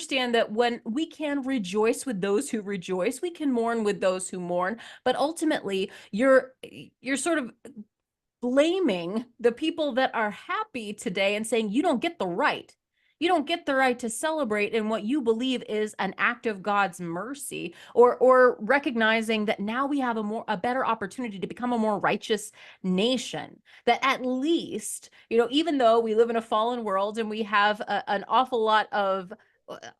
understand that when we can rejoice with those who rejoice, we can mourn with those who mourn. But ultimately, you're sort of blaming the people that are happy today and saying you don't get the right. You don't get the right to celebrate in what you believe is an act of God's mercy, or recognizing that now we have a better opportunity to become a more righteous nation. That at least, even though we live in a fallen world and we have an awful lot of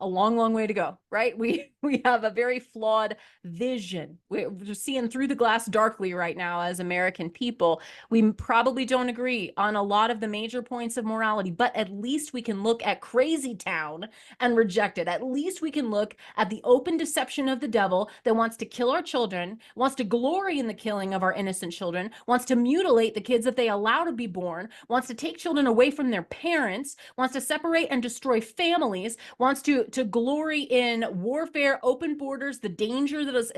a long, long way to go, right? We have a very flawed vision. We're seeing through the glass darkly right now as American people. We probably don't agree on a lot of the major points of morality, but at least we can look at crazy town and reject it. At least we can look at the open deception of the devil that wants to kill our children, wants to glory in the killing of our innocent children, wants to mutilate the kids that they allow to be born, wants to take children away from their parents, wants to separate and destroy families, wants to glory in warfare, open borders, the danger that is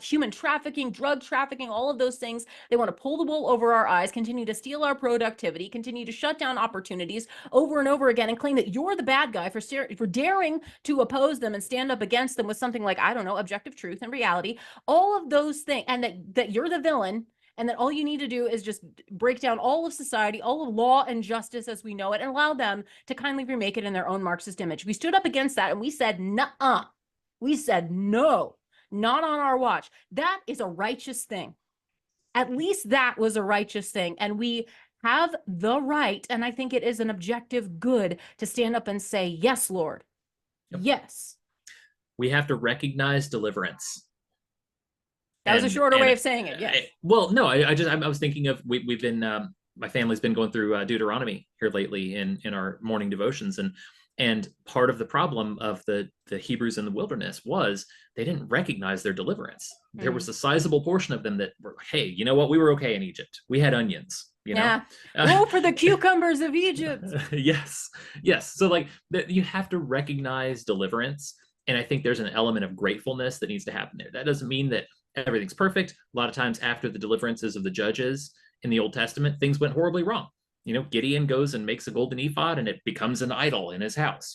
human trafficking, drug trafficking, all of those things. They want to pull the wool over our eyes, continue to steal our productivity, continue to shut down opportunities over and over again, and claim that you're the bad guy for daring to oppose them and stand up against them with something like, I don't know, objective truth and reality, all of those things, and that you're the villain, and that all you need to do is just break down all of society, all of law and justice as we know it, and allow them to kindly remake it in their own Marxist image. We stood up against that and we said, nuh-uh. We said, no, not on our watch. That is a righteous thing. At least that was a righteous thing. And we have the right, and I think it is an objective good, to stand up and say, yes, Lord. Yep. Yes. We have to recognize deliverance. That was a shorter way of saying it. Yes. I was thinking of, we've been, my family's been going through Deuteronomy here lately in our morning devotions. And part of the problem of the Hebrews in the wilderness was they didn't recognize their deliverance. Mm. There was a sizable portion of them that were, hey, you know what? We were okay in Egypt. We had onions, Yeah. Oh, for the cucumbers of Egypt. Yes. So like you have to recognize deliverance. And I think there's an element of gratefulness that needs to happen there. That doesn't mean that everything's perfect. A lot of times after the deliverances of the judges in the Old Testament, things went horribly wrong. Gideon goes and makes a golden ephod and it becomes an idol in his house.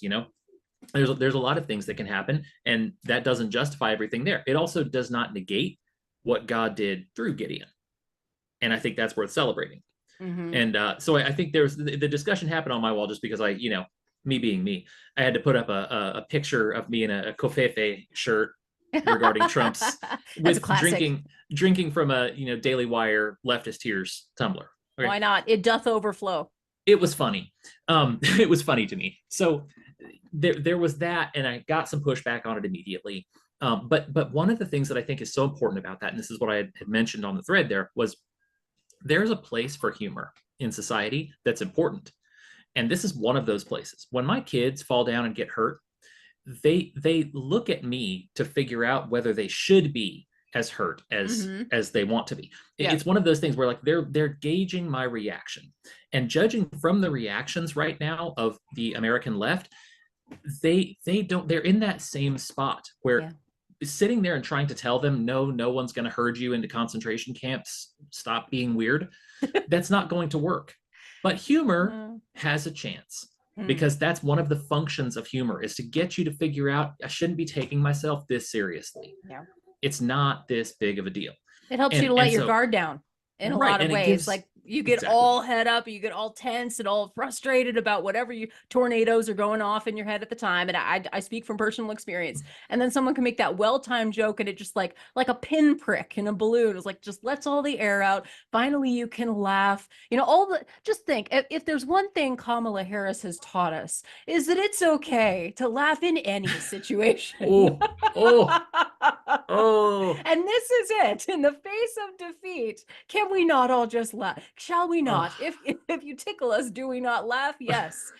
There's a lot of things that can happen, and that doesn't justify everything there. It also does not negate what God did through Gideon. And I think that's worth celebrating. Mm-hmm. And so I think there's the discussion happened on my wall just because me being me, I had to put up a picture of me in a Kofefe shirt regarding Trump's with drinking from a Daily Wire leftist tears tumbler. Okay. Why not? It doth overflow. It was funny. It was funny to me. So there was that, and I got some pushback on it immediately. But one of the things that I think is so important about that, and this is what I had mentioned on the thread there, was there's a place for humor in society that's important. And this is one of those places. When my kids fall down and get hurt, they look at me to figure out whether they should be as hurt as they want to be. Yeah. It's one of those things where like they're gauging my reaction, and judging from the reactions right now of the American left, they're in that same spot where sitting there and trying to tell them, no one's going to herd you into concentration camps, stop being weird. That's not going to work. But humor has a chance, because that's one of the functions of humor, is to get you to figure out, I shouldn't be taking myself this seriously. Yeah. It's not this big of a deal. It helps you to let your guard down in a lot of ways. Like you get all head up, you get all tense and all frustrated about whatever tornadoes are going off in your head at the time. And I speak from personal experience. And then someone can make that well-timed joke, and it just like a pinprick in a balloon. It's like, just lets all the air out. Finally, you can laugh. Just think, if there's one thing Kamala Harris has taught us, is that it's okay to laugh in any situation. And this is it. In the face of defeat, can we not all just laugh? Shall we not? If you tickle us, do we not laugh? Yes.